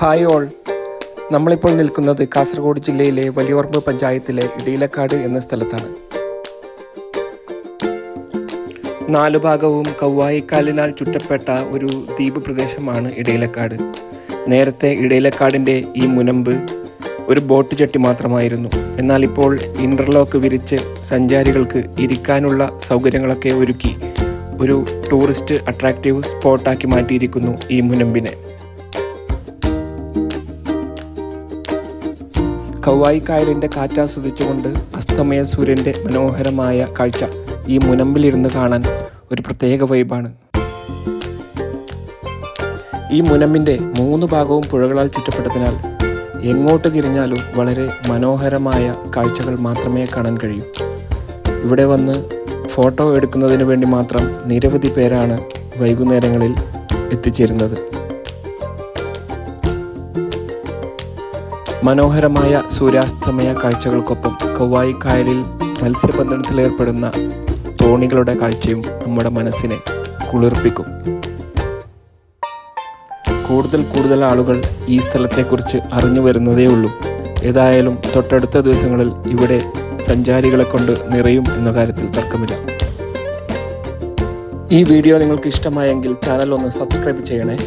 Hi all, നമ്മളിപ്പോൾ നിൽക്കുന്നത് കാസർഗോഡ് ജില്ലയിലെ വലിയോർമ്പ് പഞ്ചായത്തിലെ ഇടയിലക്കാട് എന്ന സ്ഥലത്താണ്. നാലുഭാഗവും കവ്വായിക്കാലിനാൽ ചുറ്റപ്പെട്ട ഒരു ദ്വീപ് പ്രദേശമാണ് ഇടയിലക്കാട്. നേരത്തെ ഇടയിലക്കാടിൻ്റെ ഈ മുനമ്പ് ഒരു ബോട്ട് ജെട്ടി മാത്രമായിരുന്നു. എന്നാൽ ഇപ്പോൾ ഇൻ്റർലോക്ക് വിരിച്ച് സഞ്ചാരികൾക്ക് ഇരിക്കാനുള്ള സൗകര്യങ്ങളൊക്കെ ഒരുക്കി ഒരു ടൂറിസ്റ്റ് അട്രാക്റ്റീവ് സ്പോട്ടാക്കി മാറ്റിയിരിക്കുന്നു ഈ മുനമ്പിനെ. കവ്വായിക്കായലിൻ്റെ കാറ്റാസ്വദിച്ചുകൊണ്ട് അസ്തമയ സൂര്യൻ്റെ മനോഹരമായ കാഴ്ച ഈ മുനമ്പിലിരുന്ന് കാണാൻ ഒരു പ്രത്യേക വൈബാണ്. ഈ മുനമ്പിൻ്റെ 3 ഭാഗവും പുഴകളാൽ ചുറ്റപ്പെട്ടതിനാൽ എങ്ങോട്ട് തിരിഞ്ഞാലും വളരെ മനോഹരമായ കാഴ്ചകൾ മാത്രമേ കാണാൻ കഴിയൂ. ഇവിടെ വന്ന് ഫോട്ടോ എടുക്കുന്നതിന് വേണ്ടി മാത്രം നിരവധി പേരാണ് വൈകുന്നേരങ്ങളിൽ എത്തിച്ചേരുന്നത്. മനോഹരമായ സൂര്യാസ്തമയ കാഴ്ചകൾക്കൊപ്പം കവ്വായിക്കായലിൽ മത്സ്യബന്ധനത്തിലേർപ്പെടുന്ന തോണികളുടെ കാഴ്ചയും നമ്മുടെ മനസ്സിനെ കുളിർപ്പിക്കും. കൂടുതൽ ആളുകൾ ഈ സ്ഥലത്തെക്കുറിച്ച് അറിഞ്ഞു വരുന്നതേ ഉള്ളൂ. ഏതായാലും തൊട്ടടുത്ത ദിവസങ്ങളിൽ ഇവിടെ സഞ്ചാരികളെ കൊണ്ട് നിറയും എന്ന കാര്യത്തിൽ തർക്കമില്ല. ഈ വീഡിയോ നിങ്ങൾക്ക് ഇഷ്ടമായെങ്കിൽ ചാനൽ ഒന്ന് സബ്സ്ക്രൈബ് ചെയ്യണേ.